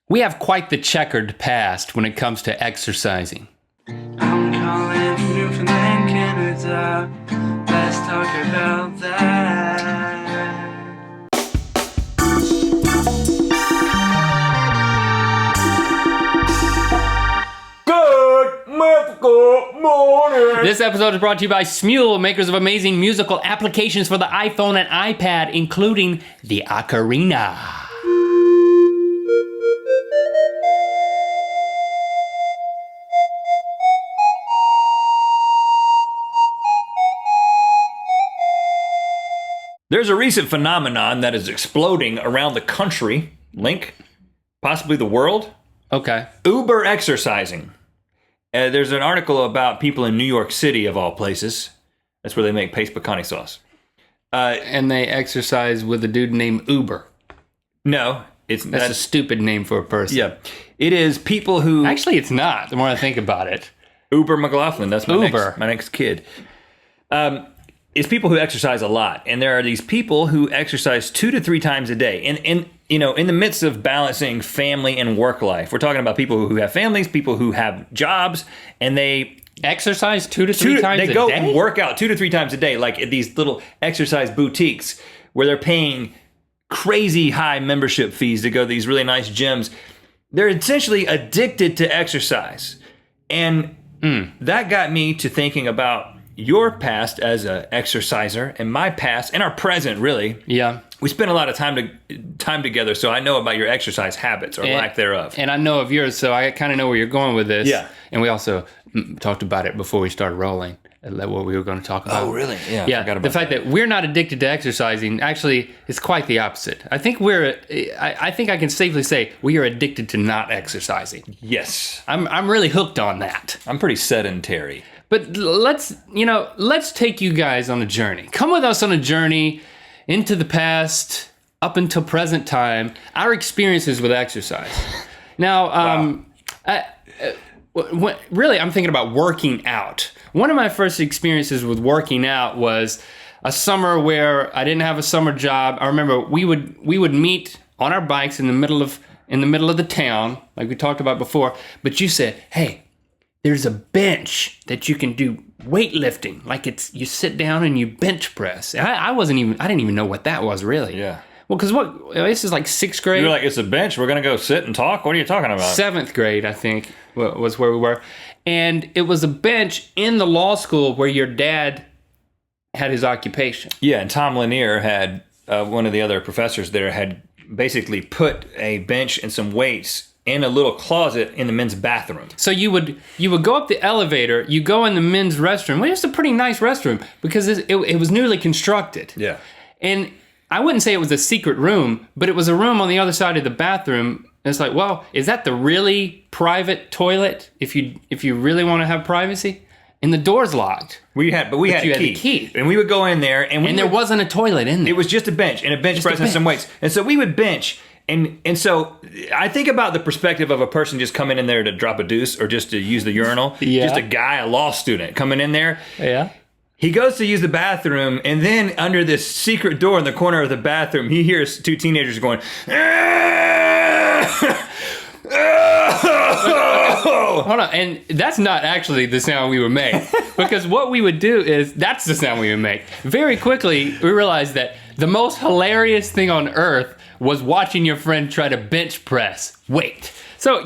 We have quite the checkered past when it comes to exercising. I'm calling Newfoundland, Canada. Let's talk about that. Good mythical morning. This episode is brought to you by Smule, makers of amazing musical applications for the iPhone and iPad, including the Ocarina. There's a recent phenomenon that is exploding around the country, Link, possibly the world. Okay. Uber exercising. There's an article about people in New York City, of all places. That's where they make paste pecani sauce. And they exercise with a dude named Uber. No, That's a stupid name for a person. Yeah, it is people who Actually, it's not, the more I think about it. Uber McLaughlin. That's my Uber. my next kid. It's people who exercise a lot, and there are these people who exercise 2 to 3 times a day. And in the midst of balancing family and work life, we're talking about people who have families, people who have jobs, and they Exercise 2 to 3 times a day? They go and work out 2 to 3 times a day, like at these little exercise boutiques where they're paying crazy high membership fees to go to these really nice gyms. They're essentially addicted to exercise. And that got me to thinking about your past as an exerciser and my past and our present, really. Yeah. We spent a lot of time together, so I know about your exercise habits or lack thereof. And I know of yours, so I kind of know where you're going with this. Yeah. And we also talked about it before we started rolling, what we were going to talk about. Oh, really? Yeah, I Yeah, forgot about the fact that we're not addicted to exercising actually is quite the opposite. I think I think I can safely say we are addicted to not exercising. Yes. I'm really hooked on that. I'm pretty sedentary. But let's take you guys on a journey. Come with us on a journey into the past, up until present time, our experiences with exercise. Now, really, I'm thinking about working out. One of my first experiences with working out was a summer where I didn't have a summer job. I remember we would meet on our bikes in the middle of the town, like we talked about before. But you said, "Hey, there's a bench that you can do weightlifting. Like you sit down and you bench press." And I didn't even know what that was really. Yeah. Well, because this is like 6th grade. You were like, it's a bench. We're going to go sit and talk. What are you talking about? 7th grade, I think, was where we were. And it was a bench in the law school where your dad had his occupation. Yeah, and Tom Lanier had, one of the other professors there, had basically put a bench and some weights in a little closet in the men's bathroom. So you would go up the elevator, you go in the men's restroom. Well, it's a pretty nice restroom because it was newly constructed. Yeah. And I wouldn't say it was a secret room, but it was a room on the other side of the bathroom. And it's like, well, is that the really private toilet if you really want to have privacy? And the door's locked. We had a key. And we would go in there and there wasn't a toilet in there. It was just a bench and a bench press and some weights. And so we would bench. And so I think about the perspective of a person just coming in there to drop a deuce or just to use the urinal. Yeah. Just a guy, a law student coming in there. Yeah. He goes to use the bathroom, and then under this secret door in the corner of the bathroom, he hears 2 teenagers going, Hold on, and that's not actually the sound we would make. Because what we would do is, that's the sound we would make. Very quickly, we realized that the most hilarious thing on earth was watching your friend try to bench press weight. So,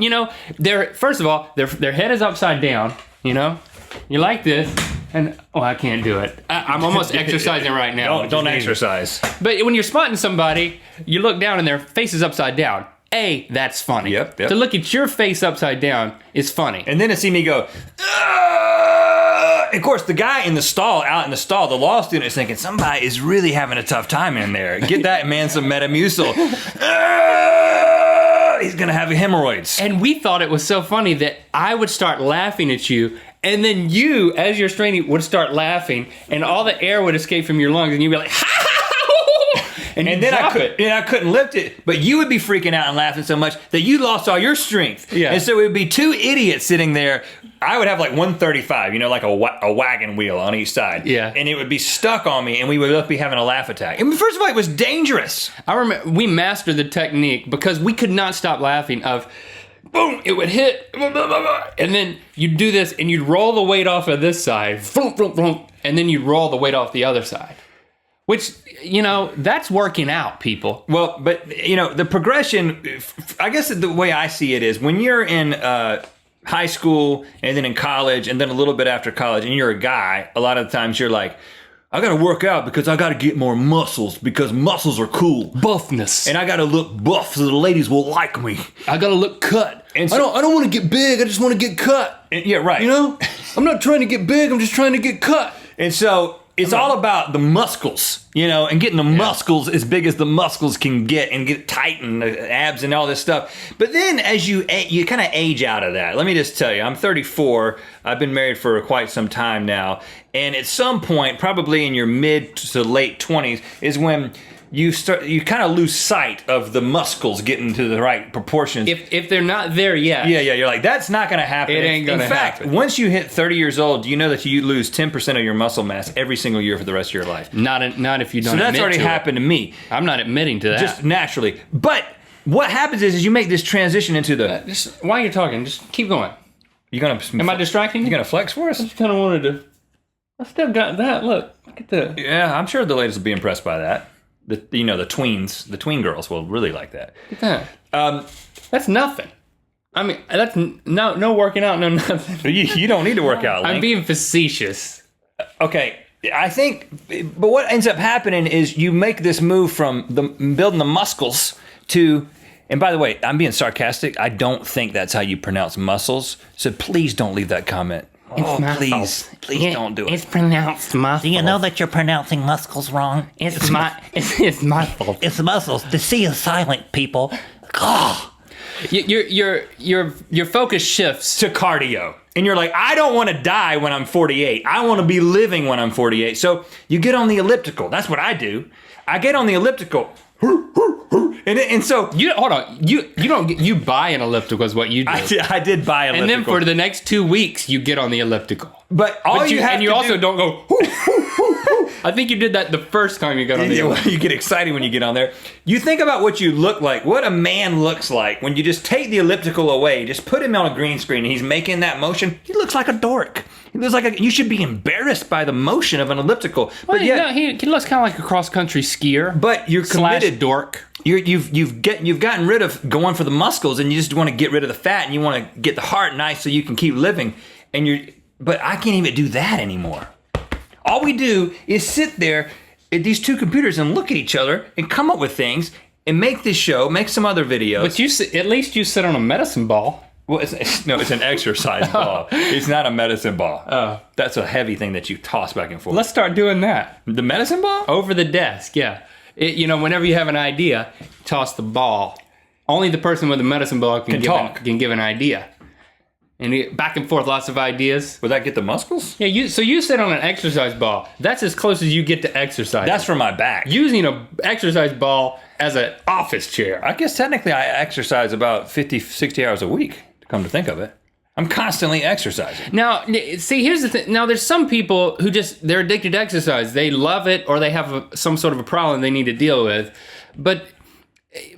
first of all, their head is upside down, You're like this, and I can't do it. I'm almost exercising right now. Don't exercise. But when you're spotting somebody, you look down and their face is upside down. That's funny. Yep. To look at your face upside down is funny. And then to see me go, of course, the guy out in the stall, the law student is thinking, somebody is really having a tough time in there. Get that man some Metamucil. He's going to have hemorrhoids. And we thought it was so funny that I would start laughing at you, and then you, as you're straining, would start laughing, and all the air would escape from your lungs, and you'd be like, ha ha ha! And then I couldn't lift it, but you would be freaking out and laughing so much that you lost all your strength. Yeah. And so it would be two idiots sitting there. I would have like 135, like a wagon wheel on each side. Yeah. And it would be stuck on me, and we would both be having a laugh attack. I mean, first of all, it was dangerous. I remember we mastered the technique because we could not stop laughing of, boom, it would hit, and then you'd do this, and you'd roll the weight off of this side, and then you'd roll the weight off the other side. Which, that's working out, people. Well, but, the progression, I guess the way I see it is when you're in high school and then in college and then a little bit after college and you're a guy, a lot of the times you're like, I got to work out because I got to get more muscles because muscles are cool. Buffness. And I got to look buff so the ladies will like me. I got to look cut. And so, I don't want to get big. I just want to get cut. Yeah, right. I'm not trying to get big. I'm just trying to get cut. And so it's all about the muscles, and getting the muscles as big as the muscles can get and get tight and the abs and all this stuff. But then as you kind of age out of that, let me just tell you, I'm 34. I've been married for quite some time now. And at some point, probably in your mid to late 20s, is when you kind of lose sight of the muscles getting to the right proportions. If they're not there yet. Yeah, you're like, that's not going to happen. It ain't going to happen. In fact, once you hit 30 years old, you know that you lose 10% of your muscle mass every single year for the rest of your life. Not if you don't. So that's already happened to me. I'm not admitting to that. Just naturally. But what happens is you make this transition into the... Just while you're talking, just keep going. Am I distracting you? You going to flex for us? I just kind of wanted to... I still got that. Look at that. Yeah, I'm sure the ladies will be impressed by that. The tweens, the tween girls will really like that. Look at that. That's nothing. I mean, that's no working out, no nothing. You don't need to work out, Link. I'm being facetious. Okay, I think, but what ends up happening is you make this move from building the muscles to, and by the way, I'm being sarcastic. I don't think that's how you pronounce muscles. So please don't leave that comment. Please don't do it. It's pronounced muscles. Do you know that you're pronouncing muscles wrong? It's my fault. It's muscles. The C is silent, people. Oh. Your focus shifts to cardio. And you're like, I don't want to die when I'm 48. I want to be living when I'm 48. So you get on the elliptical. That's what I do. I get on the elliptical. And so hold on. You buy an elliptical is what you do. I did buy an elliptical. And then for the next 2 weeks you get on the elliptical. But you also don't go. I think you did that the first time you got on the elliptical. You get excited when you get on there. You think about what you look like, what a man looks like when you just take the elliptical away, just put him on a green screen and he's making that motion. He looks like a dork. He looks like you should be embarrassed by the motion of an elliptical. Well, he looks kind of like a cross-country skier. But you're committed. Dork. You've gotten rid of going for the muscles and you just want to get rid of the fat and you want to get the heart nice so you can keep living. But I can't even do that anymore. All we do is sit there at these two computers and look at each other and come up with things and make this show, make some other videos. But at least you sit on a medicine ball. Well, it's an exercise ball. It's not a medicine ball. Oh. That's a heavy thing that you toss back and forth. Let's start doing that. The medicine ball? Over the desk, yeah. Whenever you have an idea, toss the ball. Only the person with the medicine ball can give an idea. And back and forth, lots of ideas. Would that get the muscles? Yeah, so you sit on an exercise ball. That's as close as you get to exercise. That's for my back. Using an exercise ball as an office chair. I guess technically I exercise about 50, 60 hours a week, to come to think of it. I'm constantly exercising. Now, see, here's the thing. Now, there's some people who they're addicted to exercise. They love it or they have some sort of a problem they need to deal with. But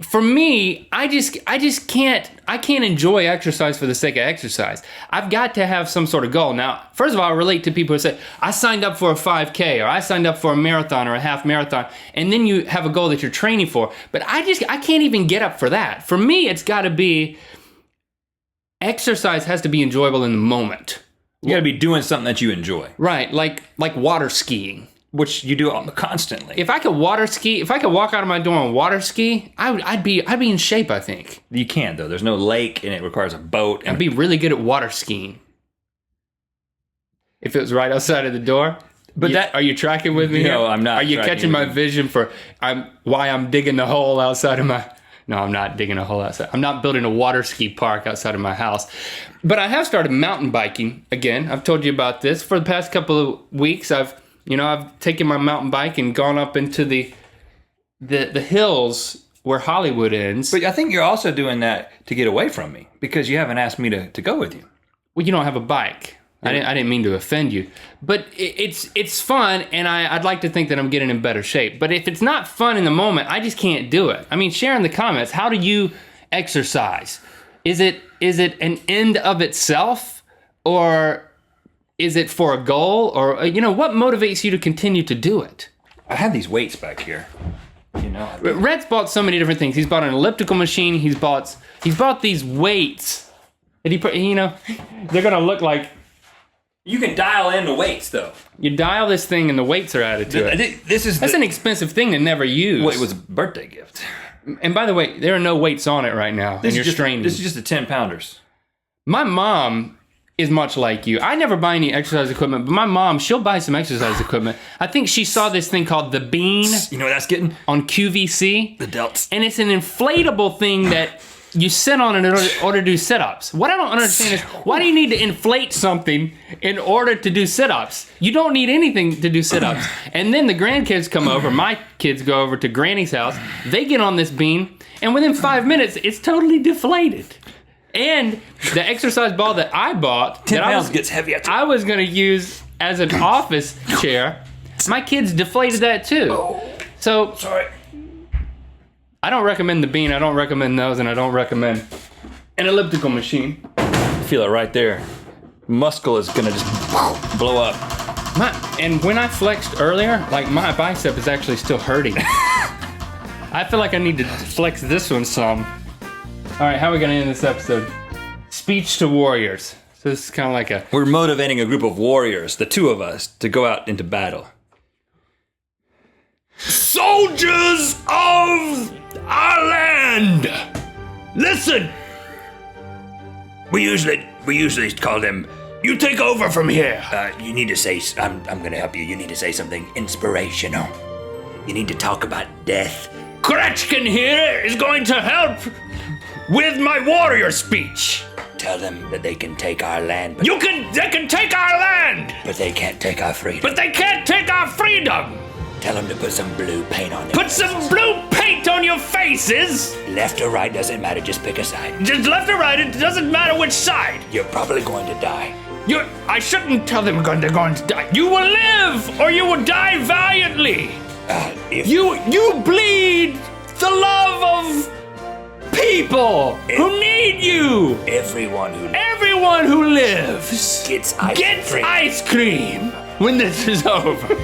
for me, I can't enjoy exercise for the sake of exercise. I've got to have some sort of goal. Now, first of all, I relate to people who say, I signed up for a 5K or I signed up for a marathon or a half marathon. And then you have a goal that you're training for. But I can't even get up for that. For me, it's got to be, exercise has to be enjoyable in the moment. You got to be doing something that you enjoy. Right, like water skiing. Which you do constantly. If I could water ski, if I could walk out of my door and water ski, I'd be in shape, I think. You can't though. There's no lake and it requires a boat. I'd be really good at water skiing. If it was right outside of the door. But are you tracking with me? No, I'm not. Are you catching my vision for why I'm digging the hole outside of my? No, I'm not digging a hole outside. I'm not building a water ski park outside of my house. But I have started mountain biking again. I've told you about this for the past couple of weeks. I've taken my mountain bike and gone up into the the hills where Hollywood ends. But I think you're also doing that to get away from me because you haven't asked me to go with you. Well, you don't have a bike. I didn't mean to offend you, but it's fun, and I'd like to think that I'm getting in better shape. But if it's not fun in the moment, I just can't do it. I mean, share in the comments. How do you exercise? Is it an end of itself, or is it for a goal, or what motivates you to continue to do it? I have these weights back here. Rhett's bought so many different things. He's bought an elliptical machine. He's bought these weights, and they're gonna look like. You can dial in the weights, though. You dial this thing, and the weights are added to it. That's an expensive thing to never use. Well, it was a birthday gift. And by the way, there are no weights on it right now, and you're straining. This is just the 10-pounders. My mom is much like you. I never buy any exercise equipment, but my mom, she'll buy some exercise equipment. I think she saw this thing called the Bean. You know what that's getting? On QVC. The delts. And it's an inflatable thing that you sit on in order to do sit-ups. What I don't understand is, why do you need to inflate something in order to do sit-ups? You don't need anything to do sit-ups. And then the grandkids come over. My kids go over to Granny's house. They get on this bean, and within 5 minutes, it's totally deflated. And the exercise ball that I bought, 10 pounds gets heavy. I was going to use as an office chair. My kids deflated that too. So Sorry. I don't recommend the Bean. I don't recommend those, and I don't recommend an elliptical machine. Feel it right there. Muscle is gonna just blow up. And when I flexed earlier, my bicep is actually still hurting. I feel like I need to flex this one some. All right, how are we gonna end this episode? Speech to warriors. So this is kind of like We're motivating a group of warriors, the two of us, to go out into battle. Soldiers of our land, listen. We usually call them. You take over from here. You need to say, I'm going to help you. You need to say something inspirational. You need to talk about death. Kretchkin here is going to help with my warrior speech. Tell them that they can take our land, They can take our land, but they can't take our freedom. but they can't take our freedom. Tell them to put some blue paint on it. Put some blue paint on your faces. Left or right doesn't matter, just pick a side. Just left or right, it doesn't matter which side. You're probably going to die. I shouldn't tell them they're going to die. You will live, or you will die valiantly. You bleed the love of people who need you. Everyone who lives gets ice cream when this is over.